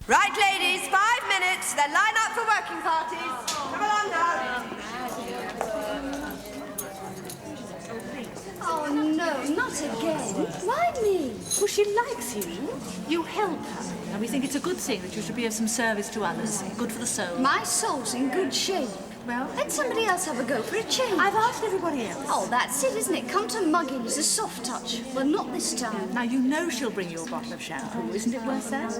Right, ladies, 5 minutes, then line up for working parties. Come along now. Oh, no, not again. Why me? Well, she likes you. You help her. And we think it's a good thing that you should be of some service to others. Good for the soul. My soul's in good shape. Well, let somebody else have a go for a change. I've asked everybody else. Oh, that's it, isn't it? Come to mugging is a soft touch. Well, not this time. Now, you know she'll bring you a bottle of shampoo. Isn't it worth that?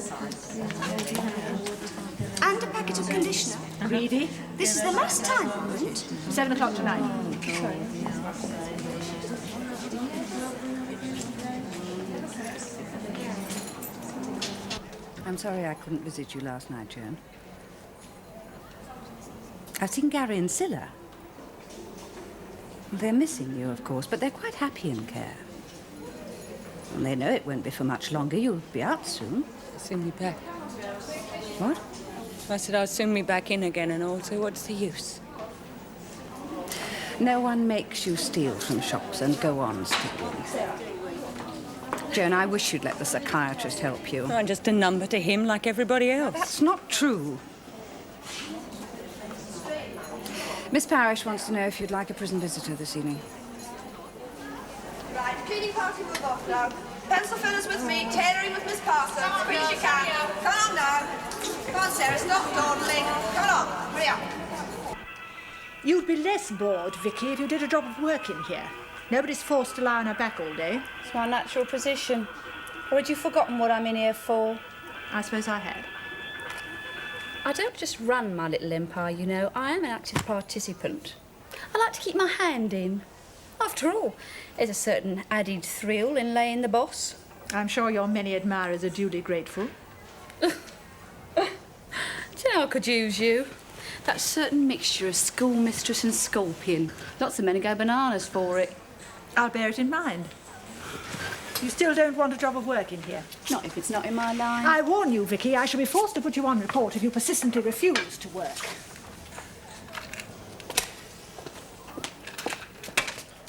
And a packet of conditioner. Greedy? This is the last time, isn't it? 7 o'clock tonight. I'm sorry I couldn't visit you last night, Joan. I've seen Gary and Scylla. They're missing you, of course, but they're quite happy in care. And they know it won't be for much longer. You'll be out soon. I'll soon be back. What? I said I'll soon be back in again and all, so what's the use? No one makes you steal from shops and go on stealing. Joan, I wish you'd let the psychiatrist help you. I'm just a number to him like everybody else. That's not true. Miss Parrish wants to know if you'd like a prison visitor this evening. Right, cleaning party move off now. Pencil fillers with me, tailoring with Miss Parson. As quick as you can. Come along now. Come on, Sarah, stop dawdling. Come along, hurry up. You'd be less bored, Vicky, if you did a job of work in here. Nobody's forced to lie on her back all day. It's my natural position. Or had you forgotten what I'm in here for? I suppose I had. I don't just run my little empire, you know. I am an active participant. I like to keep my hand in. After all, there's a certain added thrill in laying the boss. I'm sure your many admirers are duly grateful. Do you know I could use you? That certain mixture of schoolmistress and scorpion. Lots of men go bananas for it. I'll bear it in mind. You still don't want a job of work in here? Not if it's not in my line. I warn you, Vicky, I shall be forced to put you on report if you persistently refuse to work.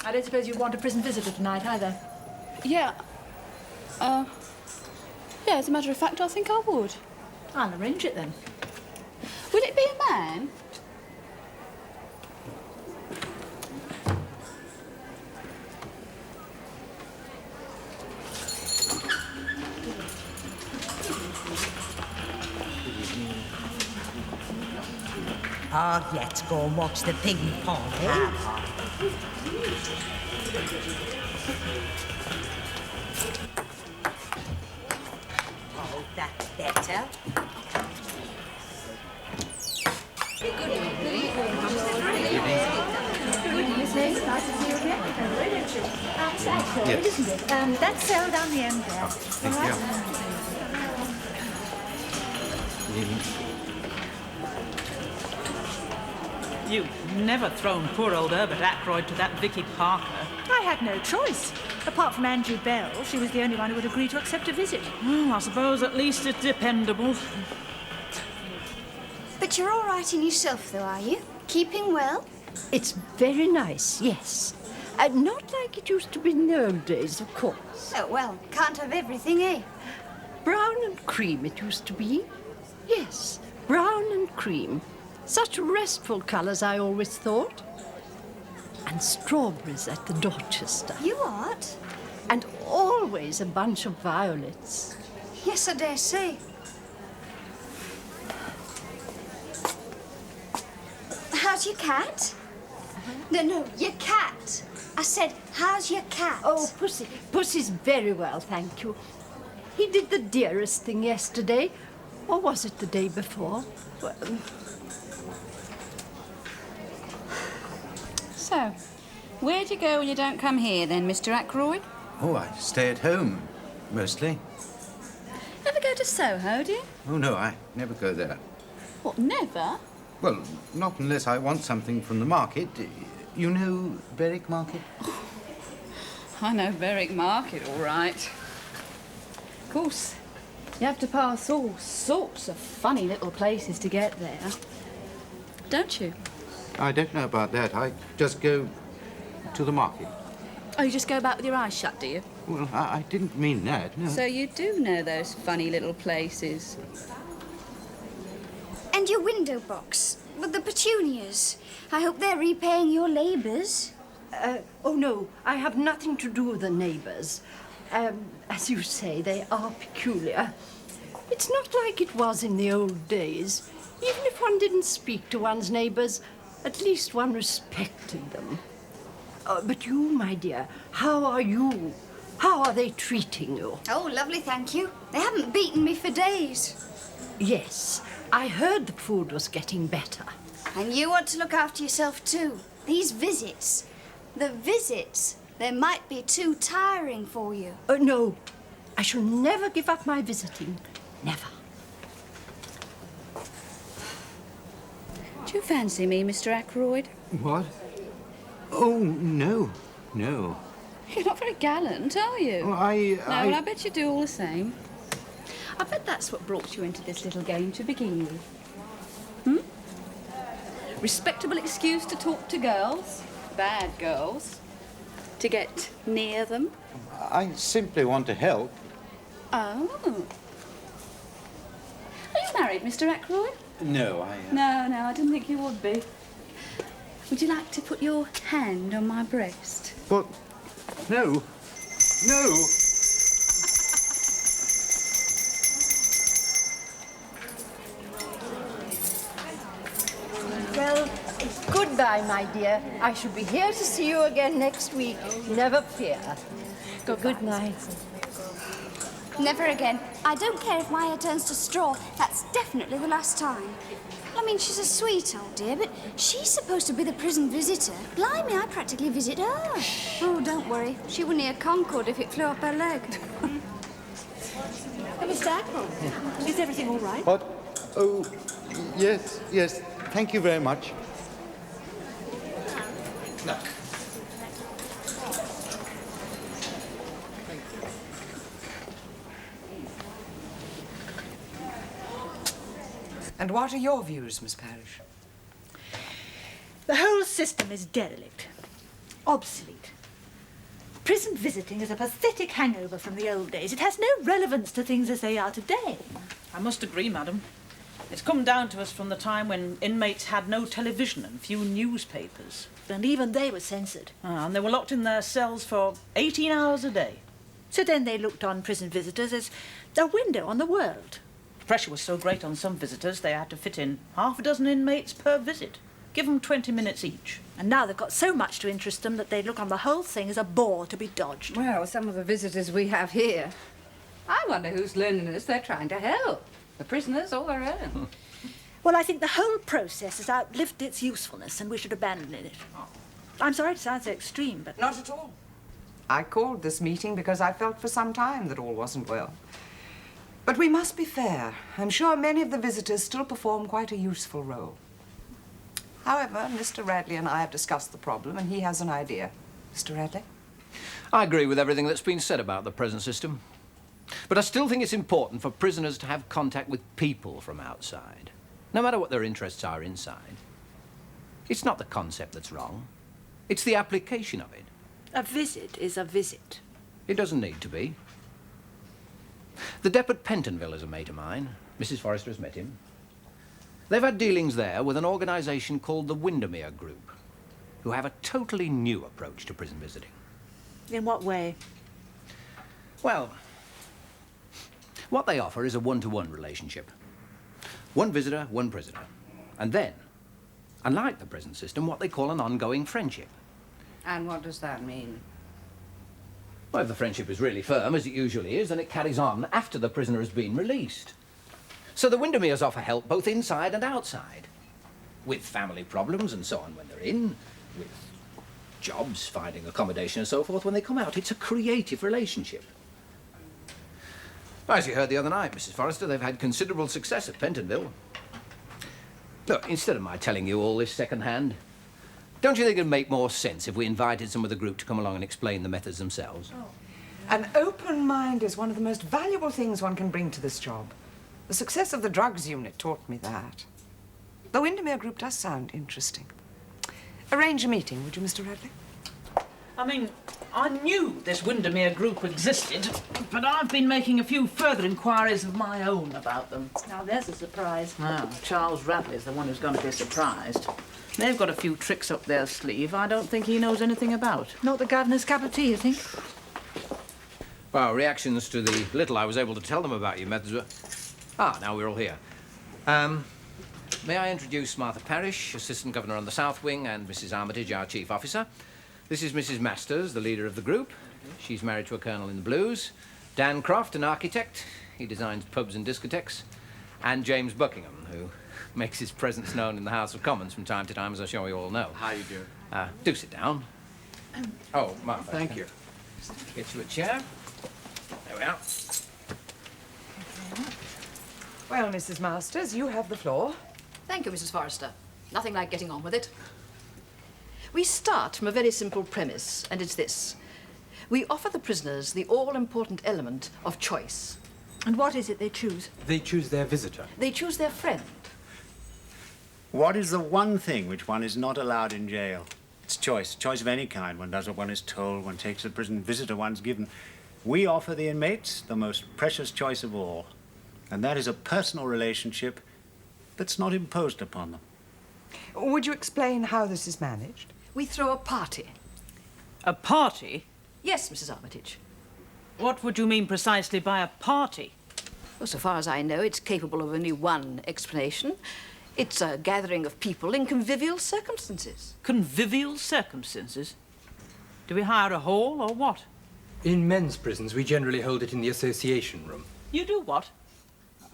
I don't suppose you want a prison visitor tonight, either. Yeah. Yeah, as a matter of fact, I think I would. I'll arrange it then. Will it be a man? Oh, let's go and watch the piggy party. Oh, that's better. Good evening. Miss Lane, nice to see you again. It's actually, isn't it? That's cell down the end there. Thank you. Good evening. You've never thrown poor old Herbert Ackroyd to that Vicky Parker. I had no choice. Apart from Angie Bell, she was the only one who would agree to accept a visit. I suppose at least it's dependable. But you're all right in yourself, though, are you? Keeping well? It's very nice, yes. And not like it used to be in the old days, of course. Oh, well, can't have everything, eh? Brown and cream it used to be. Yes, brown and cream. Such restful colours, I always thought. And strawberries at the Dorchester. You what? And always a bunch of violets. Yes, I dare say. How's your cat? No, your cat. I said, how's your cat? Oh, Pussy. Pussy's very well, thank you. He did the dearest thing yesterday. Or was it the day before? Well, So, where do you go when you don't come here, then, Mr. Ackroyd? Oh, I stay at home, mostly. Never go to Soho, do you? Oh, no, I never go there. What, never? Well, not unless I want something from the market. You know Berwick Market? I know Berwick Market, all right. Of course, you have to pass all sorts of funny little places to get there. Don't you? I don't know about that. I just go to the market. Oh, you just go about with your eyes shut, do you? Well, I didn't mean that, no. So you do know those funny little places? And your window box with the petunias. I hope they're repaying your labours. Oh, no, I have nothing to do with the neighbours. As you say, they are peculiar. It's not like it was in the old days. Even if one didn't speak to one's neighbours, at least one respected them. But you, my dear, how are you? How are they treating you? Oh, lovely, thank you. They haven't beaten me for days. Yes, I heard the food was getting better. And you want to look after yourself too. These visits, they might be too tiring for you. No, I shall never give up my visiting. Never. Do you fancy me, Mr. Ackroyd? What? Oh, no. No. You're not very gallant, are you? Well, No, well, I bet you do all the same. I bet that's what brought you into this little game to begin with. Respectable excuse to talk to girls, bad girls, to get near them. I simply want to help. Oh. Are you married, Mr. Ackroyd? No, No, I didn't think you would be. Would you like to put your hand on my breast? What? No. No. Well, goodbye, my dear. I shall be here to see you again next week. Never fear. Good night. Never again. I don't care if my hair turns to straw. That's definitely the last time. I mean, she's a sweet old dear, but she's supposed to be the prison visitor. Blimey, I practically visit her. Oh, don't worry. She wouldn't hear Concord if it flew up her leg. Mr. Admiral, is everything all right? What? Oh, yes, yes. Thank you very much. No. And what are your views, Miss Parrish? The whole system is derelict, obsolete. Prison visiting is a pathetic hangover from the old days. It has no relevance to things as they are today. I must agree, madam. It's come down to us from the time when inmates had no television and few newspapers. And even they were censored. And they were locked in their cells for 18 hours a day. So then they looked on prison visitors as a window on the world. The pressure was so great on some visitors they had to fit in half a dozen inmates per visit. Give them 20 minutes each. And now they've got so much to interest them that they look on the whole thing as a bore to be dodged. Well, some of the visitors we have here, I wonder whose loneliness they're trying to help. The prisoners or their own. Well, I think the whole process has outlived its usefulness and we should abandon it. I'm sorry to sound so extreme, but... Not at all. I called this meeting because I felt for some time that all wasn't well. But we must be fair. I'm sure many of the visitors still perform quite a useful role. However, Mr. Radley and I have discussed the problem, and he has an idea. Mr. Radley? I agree with everything that's been said about the present system. But I still think it's important for prisoners to have contact with people from outside, no matter what their interests are inside. It's not the concept that's wrong. It's the application of it. A visit is a visit. It doesn't need to be. The Dep at Pentonville is a mate of mine. Mrs. Forrester has met him. They've had dealings there with an organisation called the Windermere Group, who have a totally new approach to prison visiting. In what way? Well, what they offer is a one-to-one relationship. One visitor, one prisoner. And then, unlike the prison system, what they call an ongoing friendship. And what does that mean? Well, if the friendship is really firm, as it usually is, then it carries on after the prisoner has been released. So the Windermeres offer help both inside and outside, with family problems and so on when they're in, with jobs, finding accommodation and so forth when they come out. It's a creative relationship. As you heard the other night, Mrs. Forrester, they've had considerable success at Pentonville. Look, instead of my telling you all this second-hand, don't you think it'd make more sense if we invited some of the group to come along and explain the methods themselves? Oh. An open mind is one of the most valuable things one can bring to this job. The success of the drugs unit taught me that. The Windermere Group does sound interesting. Arrange a meeting, would you, Mr. Radley? I mean, I knew this Windermere group existed, but I've been making a few further inquiries of my own about them. Now there's a surprise. Now, Charles Radley's the one who's going to be surprised. They've got a few tricks up their sleeve I don't think he knows anything about. Not the governor's cup of tea, you think? Well, reactions to the little I was able to tell them about your methods were... Ah, now we're all here. May I introduce Martha Parrish, Assistant Governor on the South Wing, and Mrs. Armitage, our Chief Officer. This is Mrs. Masters, the leader of the group. She's married to a colonel in the Blues. Dan Croft, an architect. He designs pubs and discotheques. And James Buckingham, who makes his presence known in the House of Commons from time to time, as I'm sure you all know. How you doing? Do sit down. Oh, Martha. Thank you. Get you a chair. There we are. Well, Mrs. Masters, you have the floor. Thank you, Mrs. Forrester. Nothing like getting on with it. We start from a very simple premise, and it's this. We offer the prisoners the all-important element of choice. And what is it they choose? They choose their visitor. They choose their friend. What is the one thing which one is not allowed in jail? It's choice. Choice of any kind. One does what one is told. One takes the prison visitor one's given. We offer the inmates the most precious choice of all. And that is a personal relationship that's not imposed upon them. Would you explain how this is managed? We throw a party. A party? Yes, Mrs. Armitage. What would you mean precisely by a party? Well, so far as I know, it's capable of only one explanation. It's a gathering of people in convivial circumstances. Convivial circumstances? Do we hire a hall or what? In men's prisons, we generally hold it in the association room. You do what?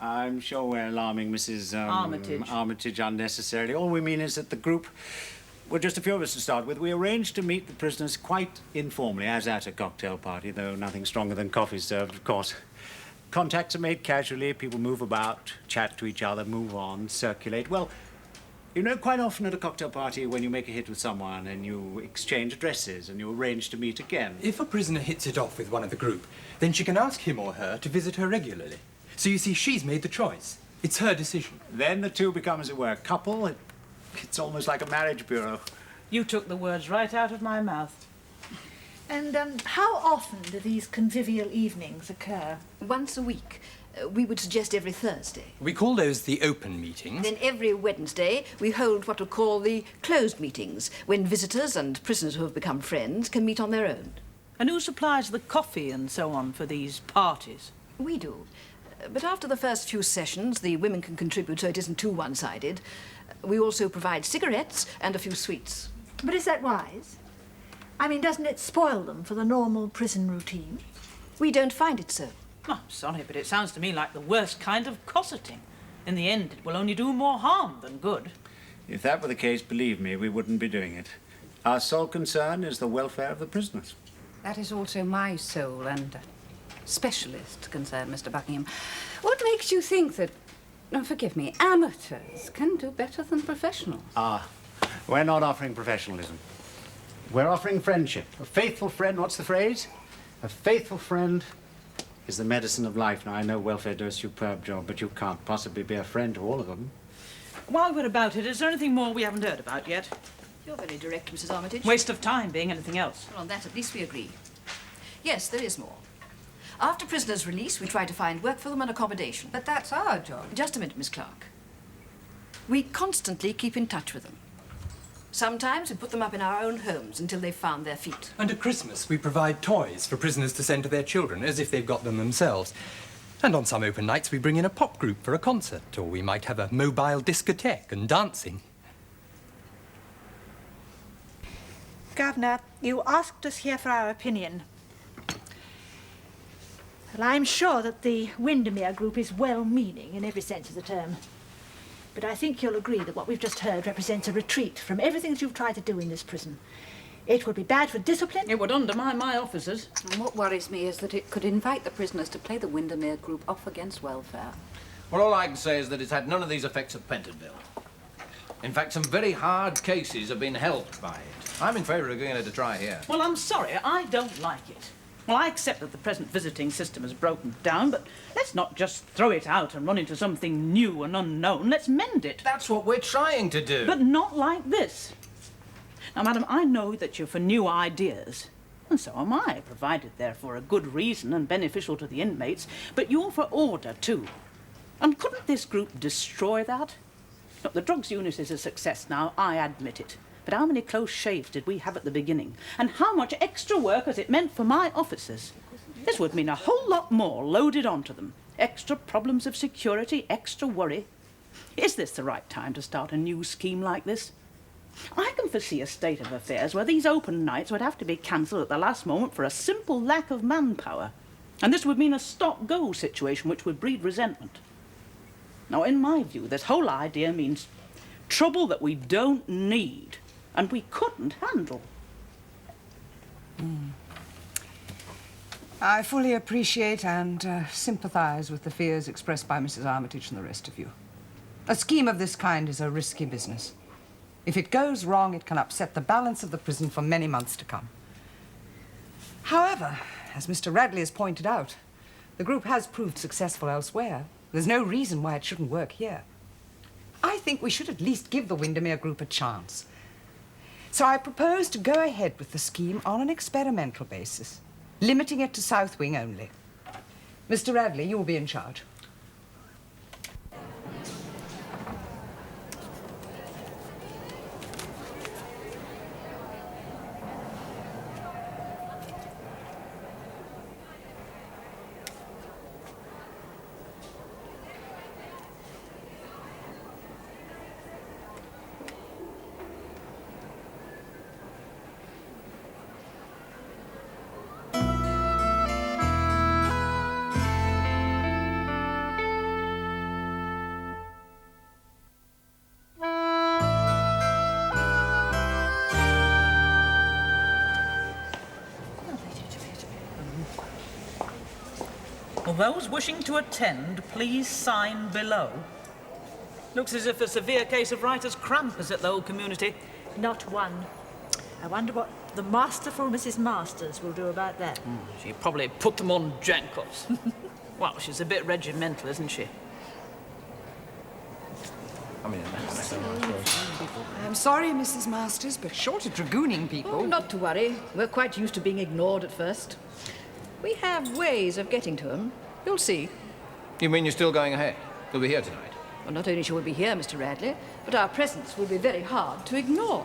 I'm sure we're alarming Mrs. Armitage. Armitage unnecessarily. All we mean is that the group, well, just a few of us to start with, we arranged to meet the prisoners quite informally, as at a cocktail party, though nothing stronger than coffee served, of course. Contacts are made casually, people move about, chat to each other, move on, circulate. Well, you know, quite often at a cocktail party, when you make a hit with someone and you exchange addresses and you arrange to meet again. If a prisoner hits it off with one of the group, then she can ask him or her to visit her regularly. So you see, she's made the choice. It's her decision. Then the two become, as it were, a couple. It's almost like a marriage bureau. You took the words right out of my mouth. And how often do these convivial evenings occur? Once a week. We would suggest every Thursday. We call those the open meetings. Then every Wednesday, we hold what we call the closed meetings, when visitors and prisoners who have become friends can meet on their own. And who supplies the coffee and so on for these parties? We do. But after the first few sessions, the women can contribute so it isn't too one-sided. We also provide cigarettes and a few sweets. But is that wise? I mean, doesn't it spoil them for the normal prison routine? We don't find it so. Oh, I'm sorry, but it sounds to me like the worst kind of cosseting. In the end, it will only do more harm than good. If that were the case, believe me, we wouldn't be doing it. Our sole concern is the welfare of the prisoners. That is also my sole and specialist concern, Mr. Buckingham. What makes you think that, oh, forgive me, amateurs can do better than professionals? We're not offering professionalism. We're offering friendship. A faithful friend, what's the phrase? A faithful friend is the medicine of life. Now, I know welfare does a superb job, but you can't possibly be a friend to all of them. While we're about it, is there anything more we haven't heard about yet? You're very direct, Mrs. Armitage. Waste of time being anything else. Well, on that, at least we agree. Yes, there is more. After prisoners' release, we try to find work for them and accommodation. But that's our job. Just a minute, Miss Clark. We constantly keep in touch with them. Sometimes we put them up in our own homes until they've found their feet. And at Christmas, we provide toys for prisoners to send to their children, as if they've got them themselves. And on some open nights, we bring in a pop group for a concert, or we might have a mobile discotheque and dancing. Governor, you asked us here for our opinion. Well, I'm sure that the Windermere group is well-meaning in every sense of the term. But I think you'll agree that what we've just heard represents a retreat from everything that you've tried to do in this prison. It would be bad for discipline. It would undermine my officers. And what worries me is that it could invite the prisoners to play the Windermere group off against welfare. Well, all I can say is that it's had none of these effects at Pentonville. In fact, some very hard cases have been helped by it. I'm in favour of giving it a try here. Well, I'm sorry, I don't like it. Well, I accept that the present visiting system has broken down, but let's not just throw it out and run into something new and unknown. Let's mend it. That's what we're trying to do. But not like this. Now, madam, I know that you're for new ideas, and so am I, provided they're for a good reason and beneficial to the inmates, but you're for order, too. And couldn't this group destroy that? Look, the drugs unit is a success now, I admit it. But how many close shaves did we have at the beginning? And how much extra work has it meant for my officers? This would mean a whole lot more loaded onto them. Extra problems of security, extra worry. Is this the right time to start a new scheme like this? I can foresee a state of affairs where these open nights would have to be cancelled at the last moment for a simple lack of manpower. And this would mean a stop-go situation which would breed resentment. Now, in my view, this whole idea means trouble that we don't need and we couldn't handle. I fully appreciate and sympathise with the fears expressed by Mrs. Armitage and the rest of you. A scheme of this kind is a risky business. If it goes wrong, it can upset the balance of the prison for many months to come. However, as Mr. Radley has pointed out, the group has proved successful elsewhere. There's no reason why it shouldn't work here. I think we should at least give the Windermere group a chance. So I propose to go ahead with the scheme on an experimental basis, limiting it to South Wing only. Mr. Radley, you will be in charge. Will those wishing to attend please sign below? Looks as if a severe case of writer's cramp has hit the whole community. Not one. I wonder what the masterful Mrs. Masters will do about that. She probably put them on Jankos. Well, she's a bit regimental, isn't she? I'm sorry, Mrs. Masters, but short of dragooning people... Oh, not to worry. We're quite used to being ignored at first. We have ways of getting to them. You'll see. You mean you're still going ahead? You'll be here tonight? Well, not only shall we be here, Mr. Radley, but our presence will be very hard to ignore.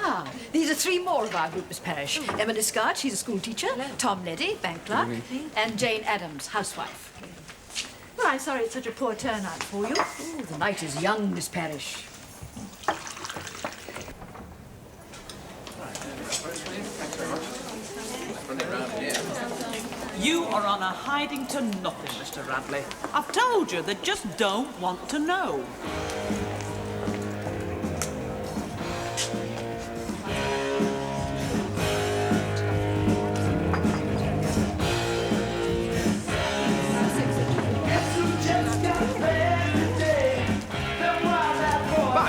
Ah, these are three more of our group, Miss Parrish. Emma Discard, she's a school teacher. Tom Leddy, bank clerk. And Jane Adams, housewife. Well, I'm sorry it's such a poor turnout for you. Oh, the night is young, Miss Parrish. You are on a hiding to nothing, Mr. Radley. I've told you, they just don't want to know.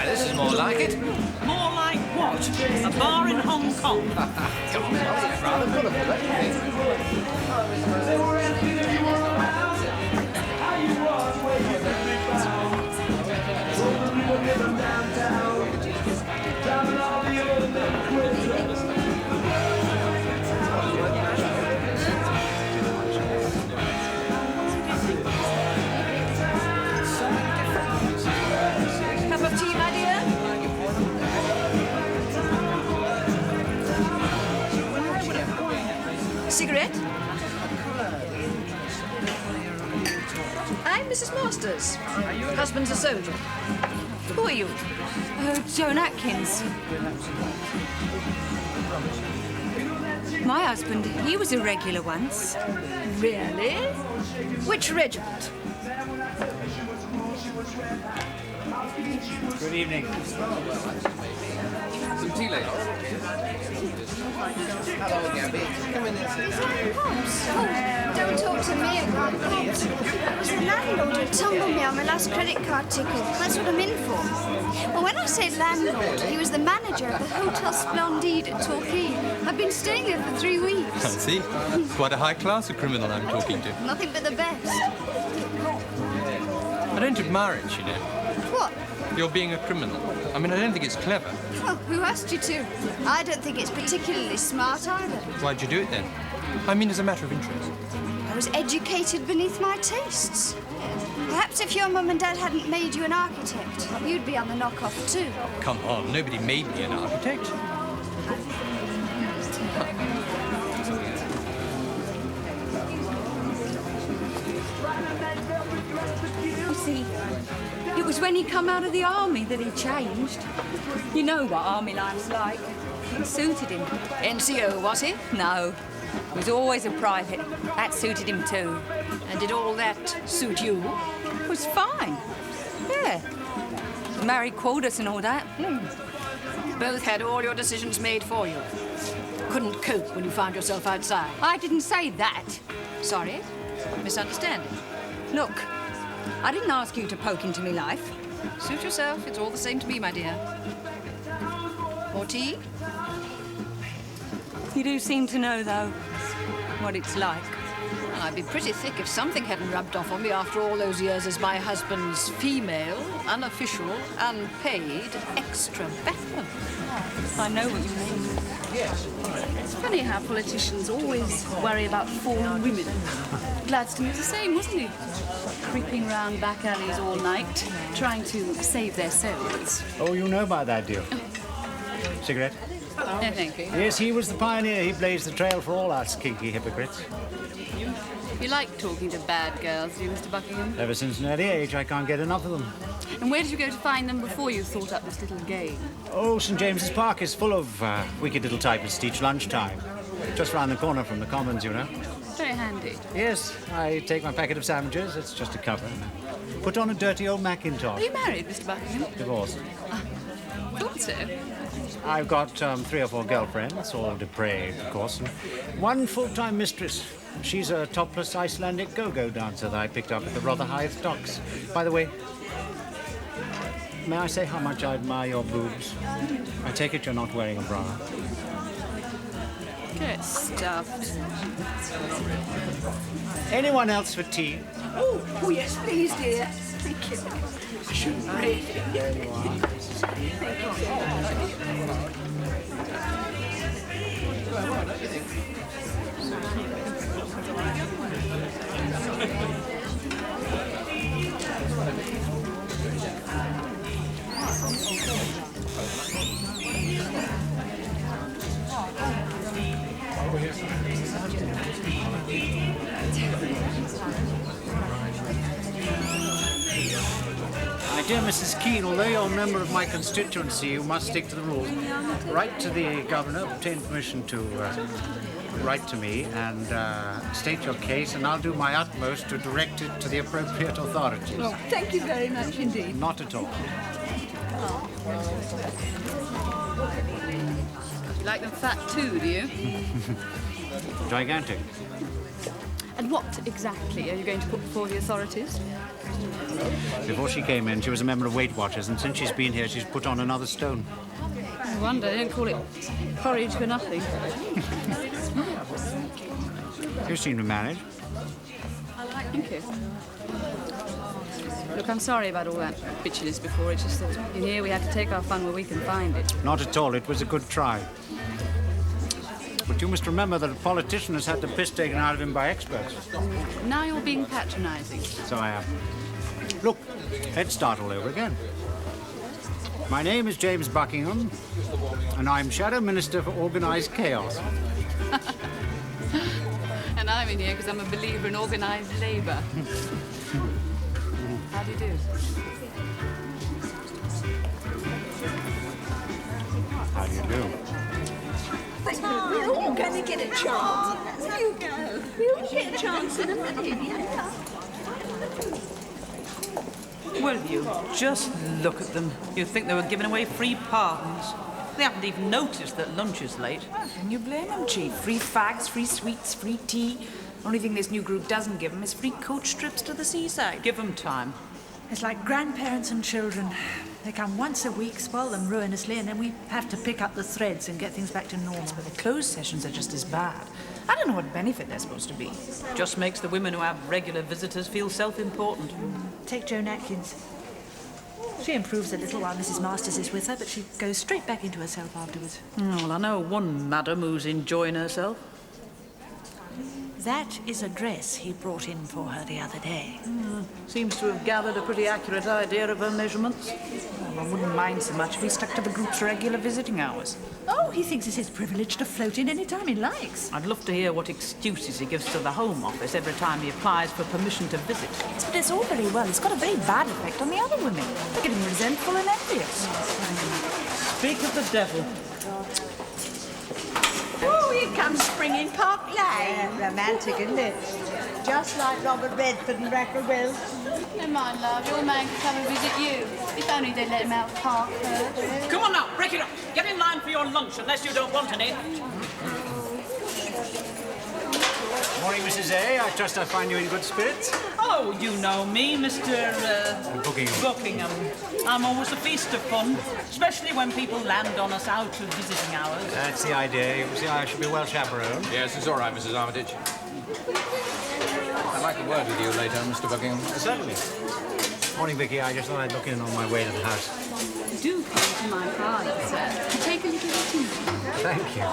This is more like it. More like what? A bar in Hong Kong? Come on, well, it's rather colourful, Cup of tea, my dear? Cigarette? I'm Mrs. Masters. Husband's a soldier. Who are you? Oh, Joan Atkins. My husband, he was a regular once. Really? Which regiment? Good evening. Some tea later. Hello, Gabby. Come in Pops? Oh, don't talk to me about Pops. It was the landlord who tumbled me on my last credit card ticket. That's what I'm in for. Well, when I say landlord, he was the manager of the Hotel Splendide at Torquay. I've been staying there for 3 weeks. I see. Quite a high class of criminal I'm talking to. Nothing but the best. I don't admire it, you know. What? You're being a criminal. I mean, I don't think it's clever. Well, who asked you to? I don't think it's particularly smart either. Why'd you do it then? I mean, as a matter of interest. I was educated beneath my tastes. Perhaps if your mum and dad hadn't made you an architect, you'd be on the knockoff too. Come on, nobody made me an architect. You see, it was when he come out of the army that he changed. You know what army life's like. It suited him. NCO, was he? No, he was always a private. That suited him too. And did all that suit you? It was fine. Yeah. Married quotas and all that. Both had all your decisions made for you. Couldn't cope when you found yourself outside. I didn't say that. Sorry? Misunderstanding. Look, I didn't ask you to poke into me life. Suit yourself. It's all the same to me, my dear. More tea? You do seem to know, though, what it's like. Well, I'd be pretty thick if something hadn't rubbed off on me after all those years as my husband's female, unofficial, unpaid, extra bachelor. I know what you mean. Yes. It's funny how politicians always worry about fallen women. Gladstone was the same, wasn't he? Creeping round back alleys all night, trying to save their souls. Oh, you know about that deal. Cigarette? No, thank you. Yes, he was the pioneer. He blazed the trail for all us kinky hypocrites. You like talking to bad girls, do you, Mr. Buckingham? Ever since an early age, I can't get enough of them. And where did you go to find them before you thought up this little game? Oh, St. James's Park is full of wicked little typists each lunchtime. Just round the corner from the Commons, you know. Very handy. Yes, I take my packet of sandwiches. It's just a cover. Put on a dirty old Macintosh. Are you married, Mr. Buckingham? Divorced. Thought so. I've got 3 or 4 girlfriends, all depraved, of course, and 1 full-time mistress. She's a topless Icelandic go-go dancer that I picked up at the Rotherhithe docks. By the way, may I say how much I admire your boobs? I take it you're not wearing a bra. Get stuffed. Anyone else for tea? Oh, yes, please, dear. Thank you. I shouldn't really. There you are. My dear Mrs. Keane, although you're a member of my constituency, you must stick to the rules. Write to the governor, obtain permission to write to me and state your case, and I'll do my utmost to direct it to the appropriate authorities. Oh, thank you very much indeed. Not at all. You like them fat too, do you? Gigantic. And what exactly are you going to put before the authorities? Before she came in, she was a member of Weight Watchers, and since she's been here, she's put on another stone. No wonder they don't call it porridge for nothing. You seem to manage. Thank you. Look, I'm sorry about all that bitchiness before. It's just that in here we have to take our fun where we can find it. Not at all. It was a good try. But you must remember that a politician has had the piss taken out of him by experts. Now you're being patronising. So I am. Look, let's start all over again. My name is James Buckingham, and I'm Shadow Minister for Organised Chaos. And I'm in here because I'm a believer in organised labour. How do you do? How do you do? We're all going to get a chance. You go. We'll get a chance in a minute. Well, you just look at them. You'd think they were giving away free pardons. They haven't even noticed that lunch is late. Well, can you blame them, Chief? Free fags, free sweets, free tea. Only thing this new group doesn't give them is free coach trips to the seaside. Give them time. It's like grandparents and children. They come once a week, spoil them ruinously, and then we have to pick up the threads and get things back to normal. But the closed sessions are just as bad. I don't know what benefit they're supposed to be. Just makes the women who have regular visitors feel self-important. Take Joan Atkins. She improves a little while Mrs. Masters is with her, but she goes straight back into herself afterwards. Oh, well, I know one madam who's enjoying herself. That is a dress he brought in for her the other day. Seems to have gathered a pretty accurate idea of her measurements. Well, I wouldn't mind so much if he stuck to the group's regular visiting hours. Oh, he thinks it's his privilege to float in any time he likes. I'd love to hear what excuses he gives to the Home Office every time he applies for permission to visit. Yes, but it's all very well. It's got a very bad effect on the other women. They're getting resentful and envious. Speak of the devil. Oh, here comes Springing Park Lane. Romantic, isn't it? Just like Robert Redford and Rackle Wells. Never mind, love. Your man can come and visit you. If only they'd let him out of the park first. Come on now, break it up. Get in line for your lunch, unless you don't want any. Morning, Mrs. A. I trust I find you in good spirits. Oh, you know me, Mr. Buckingham. Buckingham. I'm always a feast of fun, especially when people land on us out of visiting hours. That's the idea. You see, I should be well chaperoned. Yes, it's all right, Mrs. Armitage. I'd like a word with you later, Mr. Buckingham. Certainly. Morning, Vicky. I just thought I'd look in on my way to the house. Do come to my parlour, sir. To take a little tea. Thank you.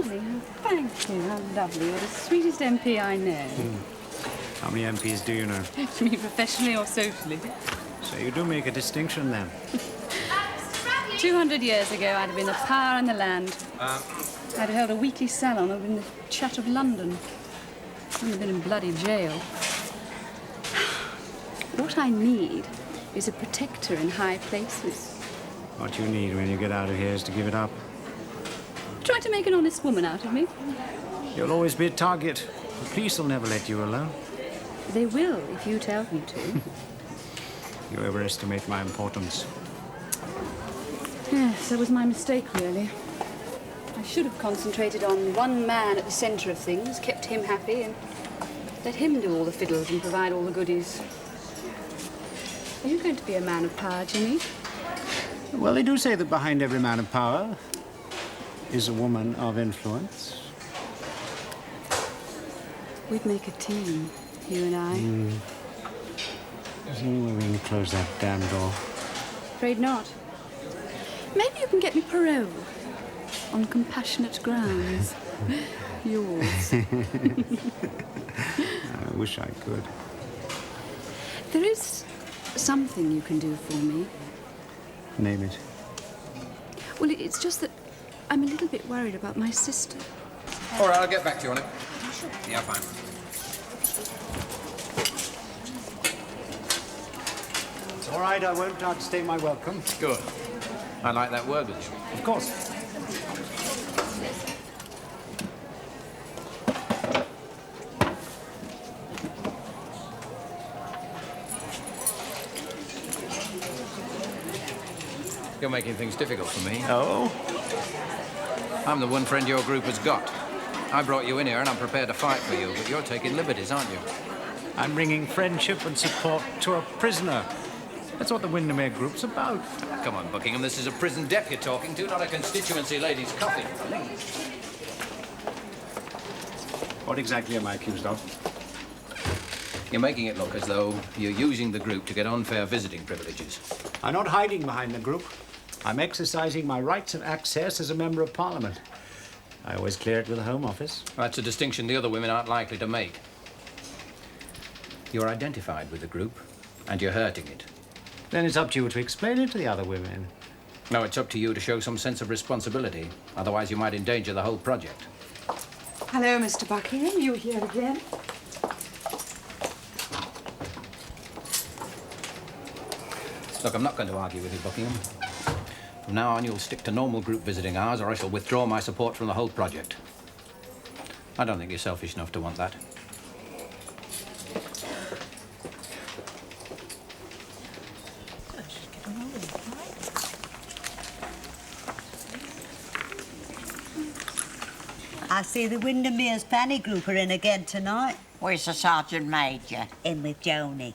Darling, thank you. How lovely. You're the sweetest MP I know. How many MPs do you know? Do you mean professionally or socially? So you do make a distinction then. 200 years ago, I'd have been the power in the land. I'd have held a weekly salon up in the chat of London. I'd have been in bloody jail. What I need is a protector in high places. What you need when you get out of here is to give it up. Try to make an honest woman out of me. You'll always be a target. The police will never let you alone. They will, if you tell them to. You overestimate my importance. Yes, that was my mistake, really. I should have concentrated on one man at the centre of things, kept him happy, and let him do all the fiddles and provide all the goodies. Are you going to be a man of power, Jimmy? Well, they do say that behind every man of power is a woman of influence. We'd make a team, you and I. There's any way we can close that damn door? Afraid not. Maybe you can get me parole on compassionate grounds. Yours. I wish I could. There is something you can do for me. Name it. Well, it's just that I'm a little bit worried about my sister. All right, I'll get back to you on it. Yeah, fine. It's all right, I won't outstay my welcome. Good. I like that word with you. Of course. You're making things difficult for me. Oh? I'm the one friend your group has got. I brought you in here and I'm prepared to fight for you, but you're taking liberties, aren't you? I'm bringing friendship and support to a prisoner. That's what the Windermere Group's about. Come on, Buckingham, this is a prison dep you're talking to, not a constituency ladies' coffee. What exactly am I accused of? You're making it look as though you're using the group to get unfair visiting privileges. I'm not hiding behind the group. I'm exercising my rights of access as a member of Parliament. I always clear it with the Home Office. That's a distinction the other women aren't likely to make. You're identified with the group, and you're hurting it. Then it's up to you to explain it to the other women. No, it's up to you to show some sense of responsibility. Otherwise, you might endanger the whole project. Hello, Mr. Buckingham. You here again? Look, I'm not going to argue with you, Buckingham. From now on, you'll stick to normal group visiting hours, or I shall withdraw my support from the whole project. I don't think you're selfish enough to want that. I see the Windermere's Fanny Group are in again tonight. Where's the Sergeant Major? In with Joni.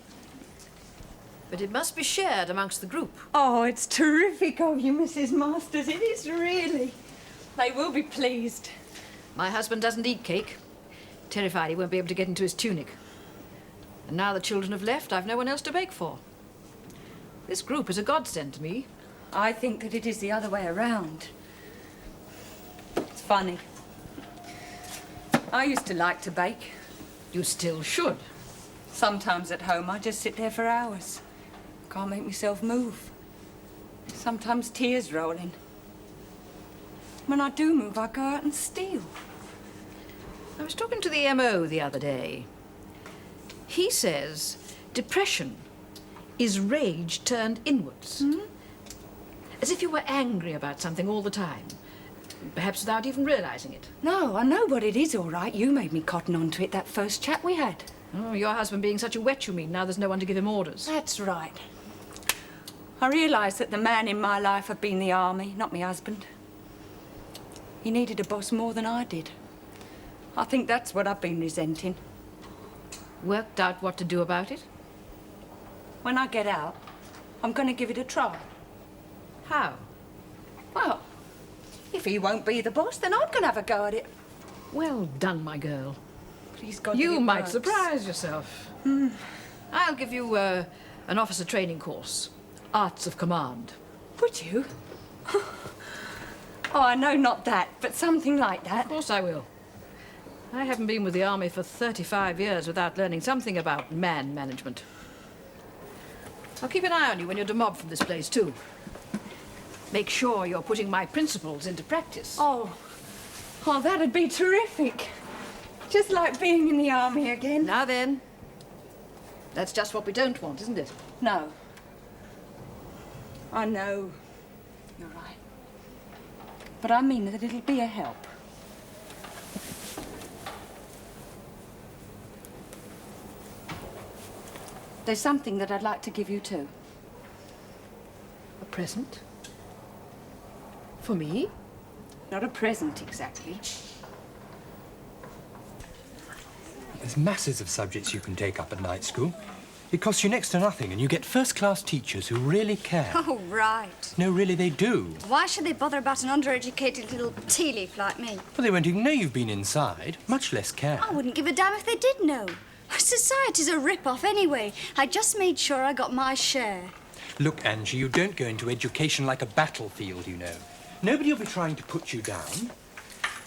But it must be shared amongst the group. Oh, it's terrific of you, Mrs. Masters. It is really. They will be pleased. My husband doesn't eat cake. Terrified he won't be able to get into his tunic. And now the children have left, I've no one else to bake for. This group is a godsend to me. I think that it is the other way around. It's funny. I used to like to bake. You still should. Sometimes at home I just sit there for hours. Can't make myself move. Sometimes tears rolling. When I do move, I go out and steal. I was talking to the MO the other day. He says depression is rage turned inwards. As if you were angry about something all the time, perhaps without even realizing it. No, I know what it is, all right. You made me cotton onto it that first chat we had. Oh, your husband being such a wet, you mean? Now there's no one to give him orders. That's right. I realised that the man in my life had been the army, not my husband. He needed a boss more than I did. I think that's what I've been resenting. Worked out what to do about it? When I get out, I'm going to give it a try. How? Well, if he won't be the boss, then I'm going to have a go at it. Well done, my girl. Please God, You that it might works. surprise yourself. I'll give you an officer training course. Arts of Command. Would you? Oh, I know not that, but something like that. Of course I will. I haven't been with the army for 35 years without learning something about man management. I'll keep an eye on you when you're demobbed from this place, too. Make sure you're putting my principles into practice. Oh, that'd be terrific. Just like being in the army again. Now then. That's just what we don't want, isn't it? No. I know. You're right. But I mean that it'll be a help. There's something that I'd like to give you too. A present? For me? Not a present exactly. There's masses of subjects you can take up at night school. It costs you next to nothing, and you get first-class teachers who really care. Oh, right. No, really, they do. Why should they bother about an undereducated little tea leaf like me? Well, they won't even know you've been inside, much less care. I wouldn't give a damn if they did know. Society's a rip-off anyway. I just made sure I got my share. Look, Angie, you don't go into education like a battlefield, you know. Nobody will be trying to put you down.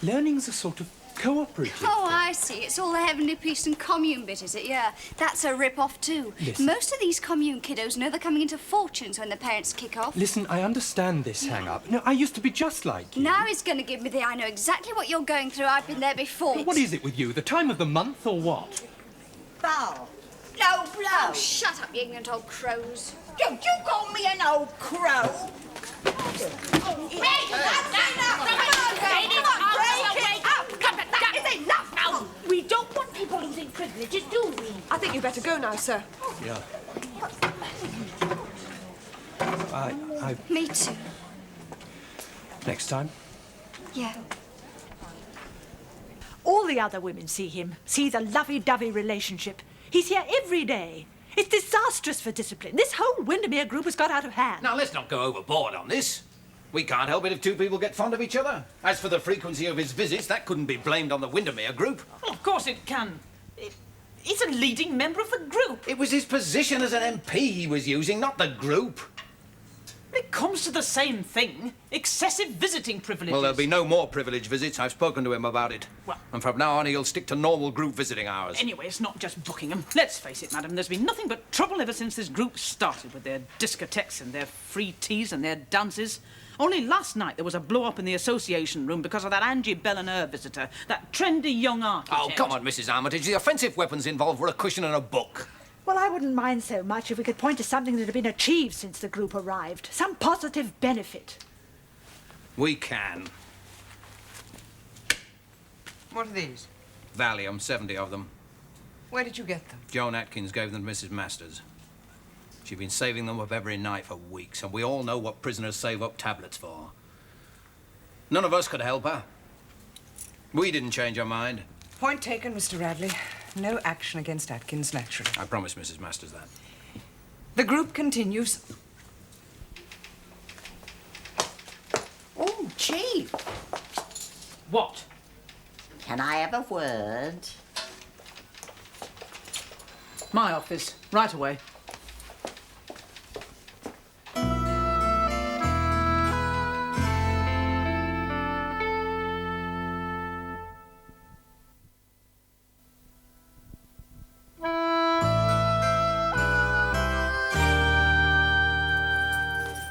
Learning's a sort of cooperative Oh, thing. I see. It's all the heavenly peace and commune bit, is it? Yeah, that's a rip-off too. Listen. Most of these commune kiddos know they're coming into fortunes when their parents kick off. Listen, I understand this hang-up. No, I used to be just like you. Now he's going to give me the I know exactly what you're going through. I've been there before. What is it with you? The time of the month or what? Foul. No, no. Oh, shut up, you ignorant old crows. Don't you call me an old crow? Hey, that's enough! Come on, that is enough now! We don't want people losing privileges, do we? I think you better go now, sir. Yeah. Me too. Next time. Yeah. All the other women see him, see the lovey-dovey relationship. He's here every day. It's disastrous for discipline. This whole Windermere group has got out of hand. Now, let's not go overboard on this. We can't help it if two people get fond of each other. As for the frequency of his visits, that couldn't be blamed on the Windermere group. Well, of course it can. He's a leading member of the group. It was his position as an MP he was using, not the group. It comes to the same thing. Excessive visiting privileges. Well, there'll be no more privileged visits. I've spoken to him about it. Well- And from now on, he'll stick to normal group visiting hours. Anyway, it's not just Buckingham. Let's face it, madam, there's been nothing but trouble ever since this group started with their discotheques and their free teas and their dances. Only last night there was a blow-up in the association room because of that Angie Belleneur visitor, that trendy young architect. Oh, come on, Mrs. Armitage. The offensive weapons involved were a cushion and a book. Well, I wouldn't mind so much if we could point to something that had been achieved since the group arrived. Some positive benefit. We can. What are these? Valium, 70 of them. Where did you get them? Joan Atkins gave them to Mrs. Masters. She'd been saving them up every night for weeks, and we all know what prisoners save up tablets for. None of us could help her. We didn't change our mind. Point taken, Mr. Radley. No action against Atkins, naturally. I promise Mrs. Masters that. The group continues. Oh, Chief. What? Can I have a word? My office, right away.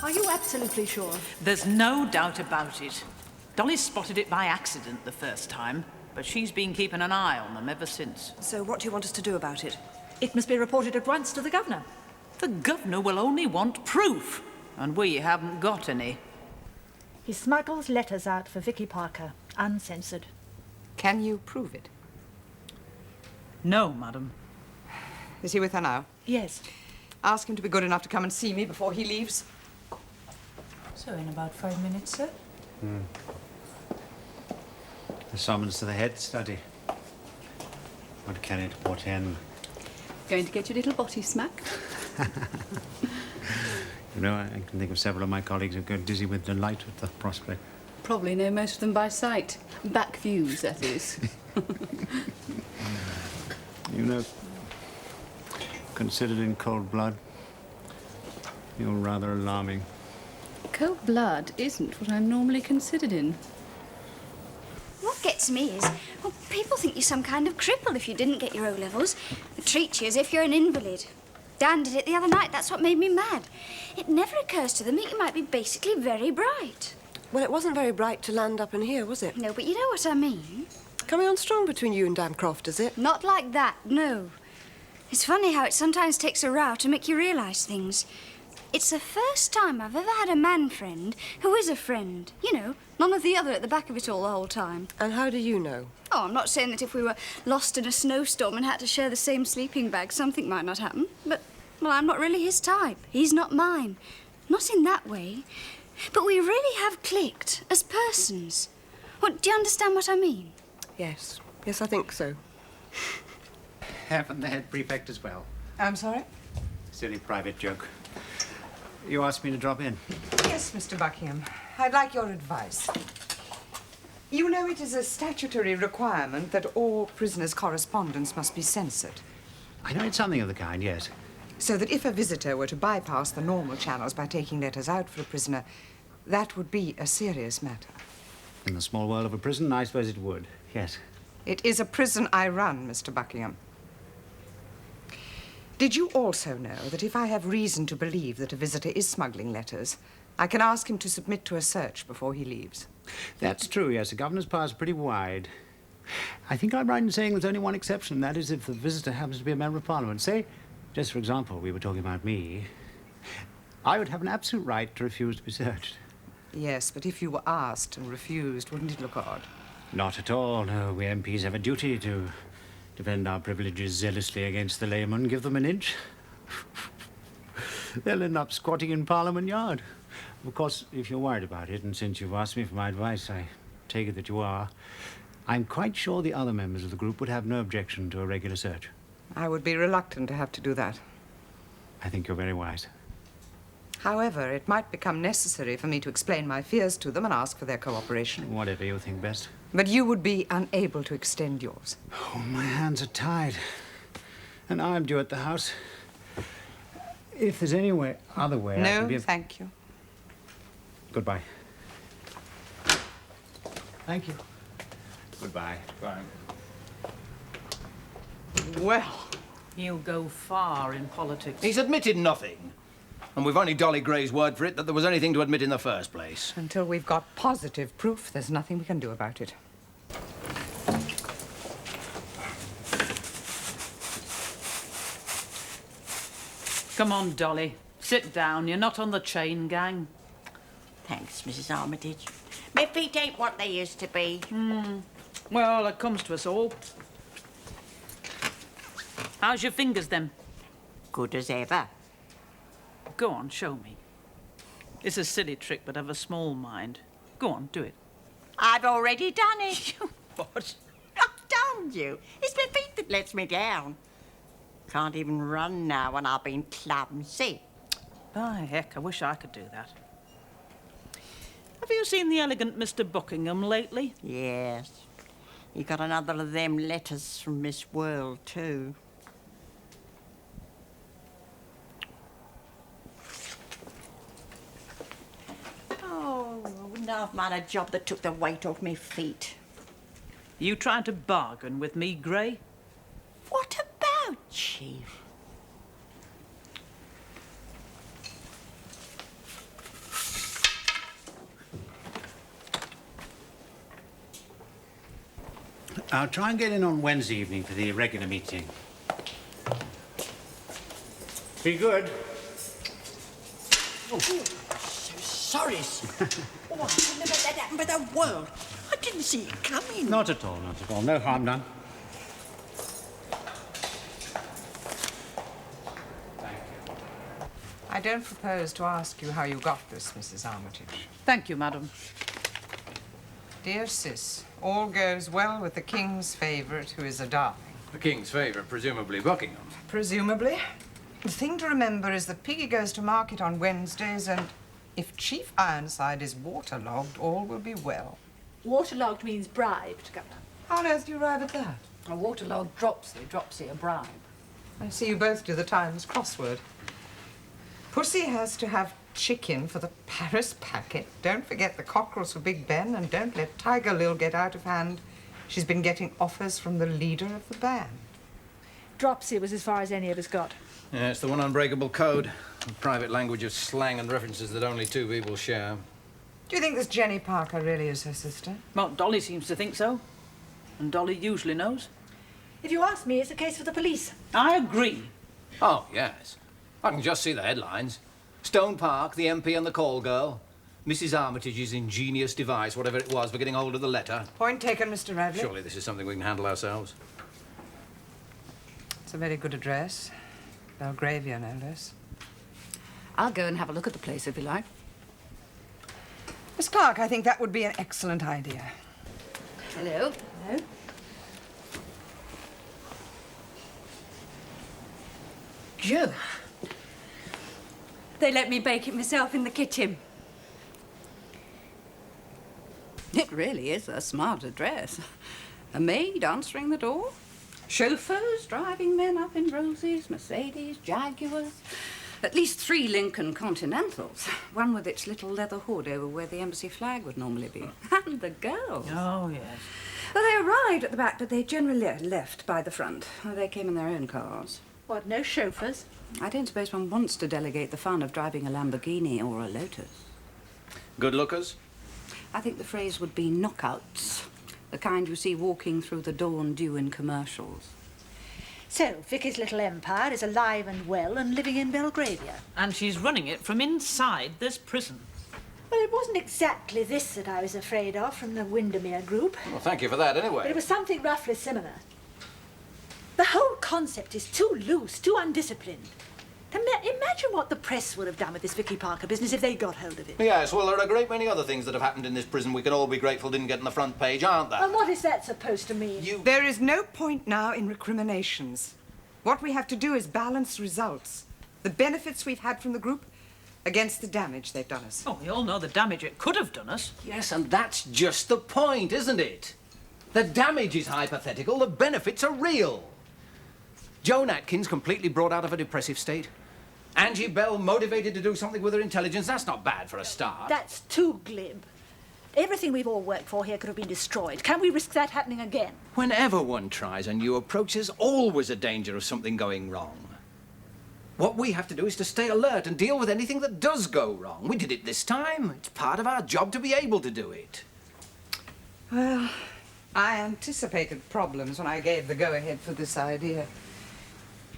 Are you absolutely sure? There's no doubt about it. Dolly spotted it by accident the first time, but she's been keeping an eye on them ever since. So what do you want us to do about it? It must be reported at once to the governor. The governor will only want proof, and we haven't got any. He smuggles letters out for Vicky Parker, uncensored. Can you prove it? No, madam. Is he with her now? Yes. Ask him to be good enough to come and see me before he leaves. So in about 5 minutes, sir? The summons to the head study. What can it portend? Going to get your little body smacked? You know, I can think of several of my colleagues who go dizzy with delight at the prospect. Probably know most of them by sight. Back views, that is. You know, considered in cold blood, you're rather alarming. Cold blood isn't what I'm normally considered in. What gets me is, well, people think you're some kind of cripple if you didn't get your O-levels. They treat you as if you're an invalid. Dan did it the other night. That's what made me mad. It never occurs to them that you might be basically very bright. Well, it wasn't very bright to land up in here, was it? No, but you know what I mean. Coming on strong between you and Dan Croft, is it? Not like that, no. It's funny how it sometimes takes a row to make you realise things. It's the first time I've ever had a man friend who is a friend. You know, none of the other at the back of it all the whole time. And how do you know? Oh, I'm not saying that if we were lost in a snowstorm and had to share the same sleeping bag, something might not happen. But, well, I'm not really his type. He's not mine. Not in that way. But we really have clicked as persons. What, do you understand what I mean? Yes. Yes, I think so. Haven't the head prefect as well? I'm sorry? Silly private joke. You asked me to drop in. Yes, Mr. Buckingham. I'd like your advice. You know it is a statutory requirement that all prisoners' correspondence must be censored. I know it's something of the kind, yes. So that if a visitor were to bypass the normal channels by taking letters out for a prisoner, that would be a serious matter. In the small world of a prison, I suppose it would, yes. It is a prison I run, Mr. Buckingham. Did you also know that if I have reason to believe that a visitor is smuggling letters, I can ask him to submit to a search before he leaves? That's true, yes. The governor's powers are pretty wide. I think I'm right in saying there's only one exception, and that is if the visitor happens to be a member of Parliament. Say, just for example, we were talking about me. I would have an absolute right to refuse to be searched. Yes, but if you were asked and refused, wouldn't it look odd? Not at all, no. We MPs have a duty to defend our privileges zealously against the layman. Give them an inch, they'll end up squatting in Parliament Yard. Of course, if you're worried about it, and since you've asked me for my advice, I take it that you are, I'm quite sure the other members of the group would have no objection to a regular search. I would be reluctant to have to do that. I think you're very wise. However, it might become necessary for me to explain my fears to them and ask for their cooperation. Whatever you think best. But you would be unable to extend yours. Oh, my hands are tied. And I'm due at the house. If there's any other way I can No, be of... thank you. Goodbye. Thank you. Goodbye. Bye. Well, he'll go far in politics. He's admitted nothing. And we've only Dolly Gray's word for it that there was anything to admit in the first place. Until we've got positive proof, there's nothing we can do about it. Come on, Dolly. Sit down. You're not on the chain gang. Thanks, Mrs. Armitage. My feet ain't what they used to be. Well, it comes to us all. How's your fingers, then? Good as ever. Go on, show me. It's a silly trick, but I've a small mind. Go on, do it. I've already done it. What? I told you. It's my feet that lets me down. Can't even run now when I've been clumsy. By heck, I wish I could do that. Have you seen the elegant Mr. Buckingham lately? Yes. He got another of them letters from Miss World, too. Oh, I wouldn't have minded a job that took the weight off my feet. You trying to bargain with me, Gray? What about, Chief? I'll try and get in on Wednesday evening for the regular meeting. Be good. Oh, so sorry, sir. Oh, I couldn't have let that happen for the world. I didn't see it coming. Not at all, not at all. No harm done. I don't propose to ask you how you got this, Mrs. Armitage. Thank you, madam. Dear Sis, all goes well with the King's favourite, who is a darling. The King's favourite, presumably Buckingham. Presumably. The thing to remember is that Piggy goes to market on Wednesdays, and if Chief Ironside is waterlogged, all will be well. Waterlogged means bribed, Governor. How on earth do you arrive at that? A waterlogged dropsy a bribe. I see you both do the Times crossword. Pussy has to have chicken for the Paris packet. Don't forget the cockerels for Big Ben, and don't let Tiger Lil get out of hand. She's been getting offers from the leader of the band. Dropsy was as far as any of us got. Yeah, it's the one unbreakable code. A private language of slang and references that only two people share. Do you think this Jenny Parker really is her sister? Well, Dolly seems to think so. And Dolly usually knows. If you ask me, it's a case for the police. I agree. Oh, yes. I can just see the headlines. Stone Park, the MP and the call girl. Mrs. Armitage's ingenious device, whatever it was, for getting hold of the letter. Point taken, Mr. Radley. Surely this is something we can handle ourselves. It's a very good address. Belgravia, no less. I'll go and have a look at the place, if you like. Miss Clark, I think that would be an excellent idea. Hello. Hello. Joe. They let me bake it myself in the kitchen. It really is a smart address. A maid answering the door, chauffeurs driving men up in roses, Mercedes, Jaguars, at least 3 Lincoln Continentals, one with its little leather hood over where the embassy flag would normally be, and the girls. Oh, yes. Well, they arrived at the back, but they generally left by the front. They came in their own cars. What, no chauffeurs? I don't suppose one wants to delegate the fun of driving a Lamborghini or a Lotus. Good lookers? I think the phrase would be knockouts. The kind you see walking through the dawn dew in commercials. So, Vicky's little empire is alive and well and living in Belgravia. And she's running it from inside this prison. Well, it wasn't exactly this that I was afraid of from the Windermere group. Well, thank you for that, But anyway. it was something roughly similar. The whole concept is too loose, too undisciplined. Imagine what the press would have done with this Vicky Parker business if they got hold of it. Yes, well, there are a great many other things that have happened in this prison we can all be grateful didn't get on the front page, aren't there? And what is that supposed to mean? There is no point now in recriminations. What we have to do is balance results. The benefits we've had from the group against the damage they've done us. Oh, we all know the damage it could have done us. Yes, and that's just the point, isn't it? The damage is hypothetical, the benefits are real. Joan Atkins completely brought out of a depressive state. Angie Bell motivated to do something with her intelligence. That's not bad for a start. That's too glib. Everything we've all worked for here could have been destroyed. Can we risk that happening again? Whenever one tries a new approach, there's always a danger of something going wrong. What we have to do is to stay alert and deal with anything that does go wrong. We did it this time. It's part of our job to be able to do it. Well, I anticipated problems when I gave the go-ahead for this idea.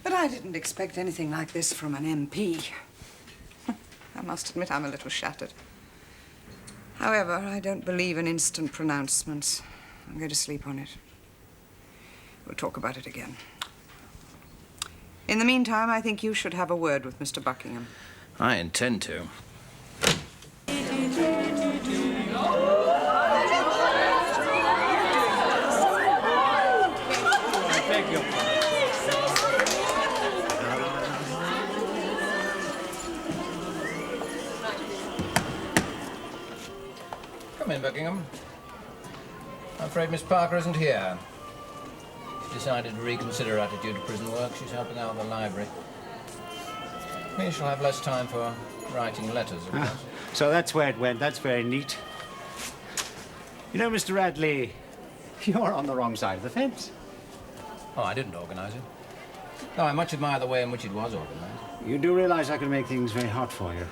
But I didn't expect anything like this from an MP. I must admit I'm a little shattered. However, I don't believe in instant pronouncements. I'm going to sleep on it. We'll talk about it again. In the meantime, I think you should have a word with Mr. Buckingham. I intend to. Come in, Buckingham. I'm afraid Miss Parker isn't here. She's decided to reconsider her attitude to prison work. She's helping out the library. We shall have less time for writing letters, of course. So that's where it went. That's very neat. You know, Mr. Radley, you're on the wrong side of the fence. Oh, I didn't organise it. No, I much admire the way in which it was organised. You do realise I can make things very hot for you.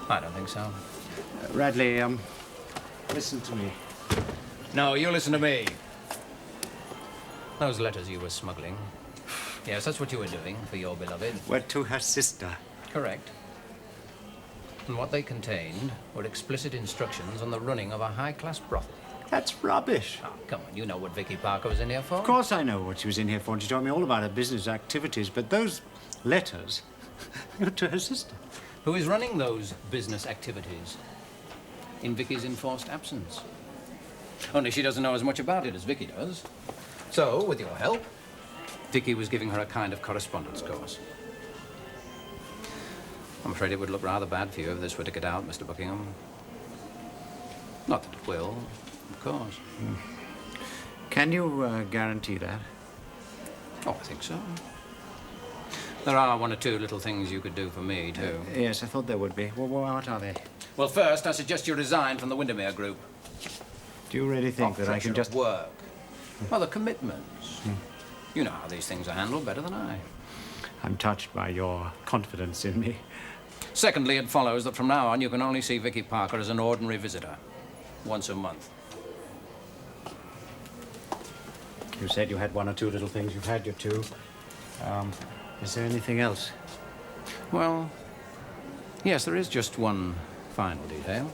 I don't think so. Radley, listen to me. No, you listen to me. Those letters you were smuggling. Yes, that's what you were doing for your beloved. Were to her sister. Correct. And what they contained were explicit instructions on the running of a high-class brothel. That's rubbish. Oh, come on, you know what Vicky Parker was in here for. Of course I know what she was in here for, and she told me all about her business activities, but those letters are to her sister. Who is running those business activities in Vicky's enforced absence. Only she doesn't know as much about it as Vicky does. So, with your help, Vicky was giving her a kind of correspondence course. I'm afraid it would look rather bad for you if this were to get out, Mr. Buckingham. Not that it will, of course. Can you guarantee that? Oh, I think so. There are one or two little things you could do for me, too. Yes, I thought there would be. Well, what are they? Well, first, I suggest you resign from the Windermere Group. Do you really think that I can just... work? Well, the commitments. You know how these things are handled better than I. I'm touched by your confidence in me. Secondly, it follows that from now on you can only see Vicky Parker as an ordinary visitor. Once a month. You said you had one or two little things. You've had your two. Is there anything else? Well, yes, there is just one final detail.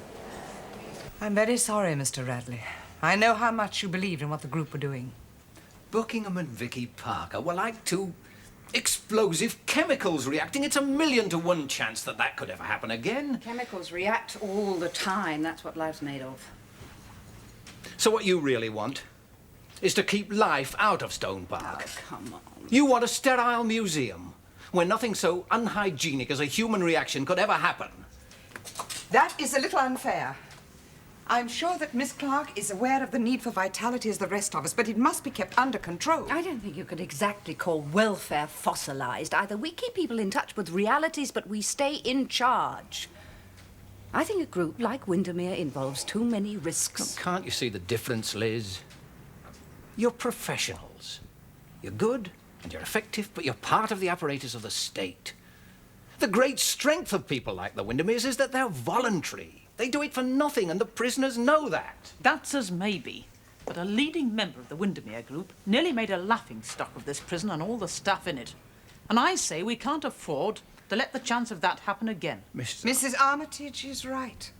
I'm very sorry, Mr. Radley. I know how much you believed in what the group were doing. Buckingham and Vicky Parker were like two explosive chemicals reacting. It's 1,000,000 to 1 chance that that could ever happen again. Chemicals react all the time. That's what life's made of. So what you really want is to keep life out of Stone Park. Oh, come on. You want a sterile museum where nothing so unhygienic as a human reaction could ever happen. That is a little unfair. I'm sure that Miss Clark is aware of the need for vitality as the rest of us, but it must be kept under control. I don't think you could exactly call welfare fossilized either. We keep people in touch with realities, but we stay in charge. I think a group like Windermere involves too many risks. Can't you see the difference, Liz? You're professionals. You're good and you're effective, but you're part of the apparatus of the state. The great strength of people like the Windermeres is that they're voluntary. They do it for nothing, and the prisoners know that. That's as maybe. But a leading member of the Windermere group nearly made a laughingstock of this prison and all the staff in it. And I say we can't afford to let the chance of that happen again. Mrs. Armitage is right.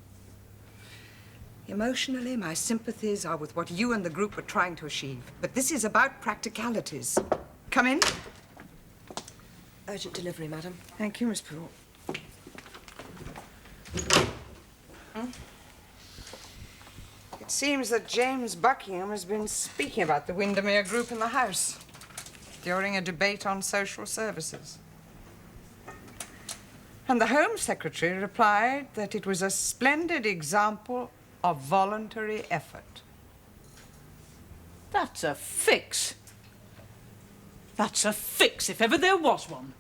Emotionally, my sympathies are with what you and the group are trying to achieve. But this is about practicalities. Come in. Urgent delivery, madam. Thank you, Miss Poole. It seems that James Buckingham has been speaking about the Windermere group in the House during a debate on social services. And the Home Secretary replied that it was a splendid example of voluntary effort. That's a fix. That's a fix, if ever there was one.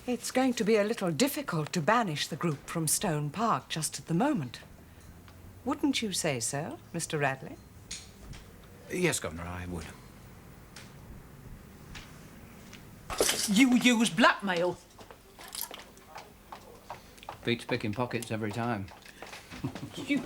It's going to be a little difficult to banish the group from Stone Park just at the moment. Wouldn't you say so, Mr. Radley? Yes, Governor, I would. You use blackmail. Beats picking pockets every time. You...